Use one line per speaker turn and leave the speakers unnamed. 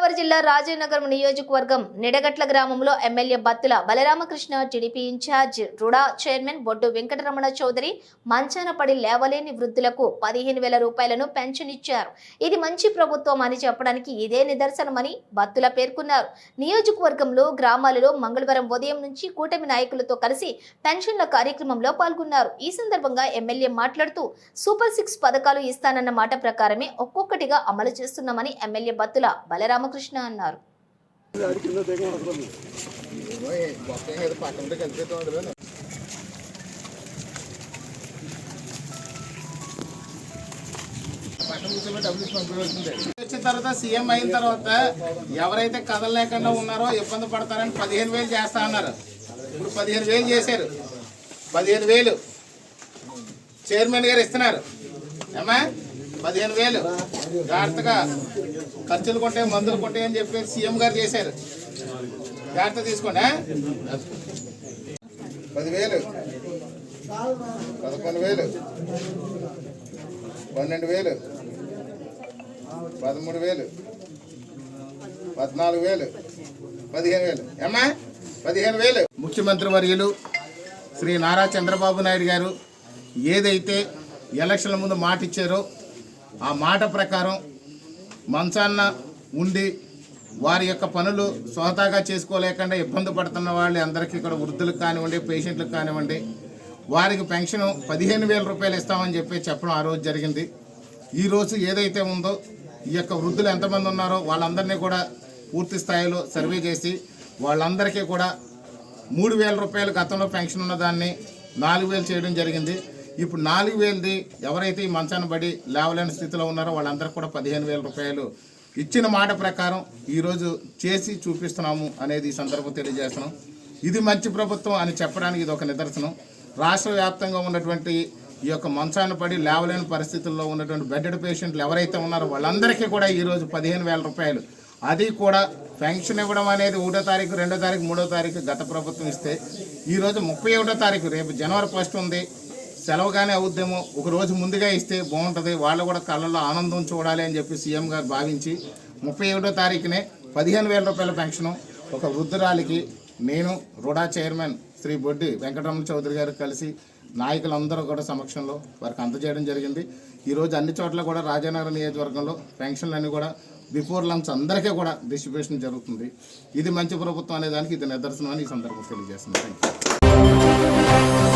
గోదావరి జిల్లా రాజనగరం నియోజకవర్గం నిడగట్ల గ్రామంలో MLA Battula Balaramakrishna TDP in charge RUDA chairman Boddu Venkataramana Chowdary మంచాన పడి లేవలేని వృద్ధులకు 15,000 రూపాయలను పెన్షన్ ఇచ్చారు. ఇది మంచి ప్రభుత్వం అని చెప్పడానికి ఇదే నిదర్శనమని బత్తుల పేర్కొన్నారు. నియోజకవర్గంలో గ్రామాలలో మంగళవారం ఉదయం నుంచి కూటమి నాయకులతో కలిసి పెన్షన్ల కార్యక్రమంలో పాల్గొన్నారు. ఈ సందర్భంగా ఎమ్మెల్యే మాట్లాడుతూ సూపర్ 6 పథకాలు ఇస్తానన్న మాట ప్రకారమే ఒక్కొక్కటిగా అమలు చేస్తున్నామని ఎమ్మెల్యే బత్తుల బలరామకృష్ణ అన్నారు.
వచ్చిన తర్వాత సీఎం అయిన తర్వాత ఎవరైతే కథలు లేకుండా ఉన్నారో ఇబ్బంది పడతారని 15,000 చేస్తా అన్నారు. ఇప్పుడు 15,000 చేశారు. 15,000 చైర్మన్ గారు ఇస్తున్నారు. ఏమా 15,000 జాగ్రత్తగా ఖర్చులు కొంటే మందులు కొంటే అని చెప్పి సీఎం గారు చేశారు. జాగ్రత్త తీసుకోండి. 10,000 11,000 12,000 13,000 14,000 15,000 ఏమ్మా 15,000. ముఖ్యమంత్రి వర్యులు శ్రీ నారా చంద్రబాబు నాయుడు గారు ఏదైతే ఎలక్షన్ల ముందు మాట ఇచ్చారో ఆ మాట ప్రకారం మంచాన్న ఉండి వారి యొక్క పనులు స్వతహాగా చేసుకోలేకుండా ఇబ్బంది పడుతున్న వాళ్ళు అందరికీ ఇక్కడ వృద్ధులకు కానివ్వండి, పేషెంట్లకు కానివ్వండి, వారికి పెన్షన్ 15,000 రూపాయలు ఇస్తామని చెప్పడం ఆ రోజు జరిగింది. ఈరోజు ఏదైతే ఉందో ఈ యొక్క వృద్ధులు ఎంతమంది ఉన్నారో వాళ్ళందరినీ కూడా పూర్తి స్థాయిలో సర్వే చేసి వాళ్ళందరికీ కూడా 3,000 రూపాయలు గతంలో పెన్షన్ ఉన్నదాన్ని 4,000 చేయడం జరిగింది. ఇప్పుడు 4,000ది ఎవరైతే ఈ మంచాన పడి లేవలేని స్థితిలో ఉన్నారో వాళ్ళందరికీ కూడా 15,000 రూపాయలు ఇచ్చిన మాట ప్రకారం ఈరోజు చేసి చూపిస్తున్నాము అనేది ఈ సందర్భం తెలియజేస్తున్నాం. ఇది మంచి ప్రభుత్వం అని చెప్పడానికి ఇది ఒక నిదర్శనం. రాష్ట్ర వ్యాప్తంగా ఉన్నటువంటి ఈ యొక్క మంచాన పడి లేవలేని పరిస్థితుల్లో ఉన్నటువంటి బెడ్డెడ్ పేషెంట్లు ఎవరైతే ఉన్నారో వాళ్ళందరికీ కూడా ఈరోజు 15,000 రూపాయలు, అది కూడా పెన్షన్ ఇవ్వడం అనేది 1వ తారీఖు, 2వ తారీఖు, 3వ తారీఖు గత ప్రభుత్వం ఇస్తే ఈరోజు 31వ తారీఖు రేపు జనవరి 1 ఉంది, సెలవుగానే అవుద్దేమో, ఒక రోజు ముందుగా ఇస్తే బాగుంటుంది, వాళ్ళు కూడా కళ్ళల్లో ఆనందం చూడాలి అని చెప్పి సీఎం గారు భావించి 31వ తారీఖునే 15,000 రూపాయల పెన్షను ఒక వృద్ధురాలికి నేను రుడా చైర్మన్ శ్రీ బొడ్డి వెంకటరమణ చౌదరి గారు కలిసి నాయకులందరూ కూడా సమక్షంలో వారికి అందజేయడం జరిగింది. ఈరోజు అన్ని చోట్ల కూడా రాజానగరం నియోజకవర్గంలో పెన్షన్లన్నీ కూడా బిఫోర్ లంచ్ అందరికీ కూడా డిస్ట్రిబ్యూషన్ జరుగుతుంది. ఇది మంచి ప్రభుత్వం అనే దానికి ఇది నిదర్శనం అని ఈ సందర్భంగా తెలియజేస్తుంది. Thank you.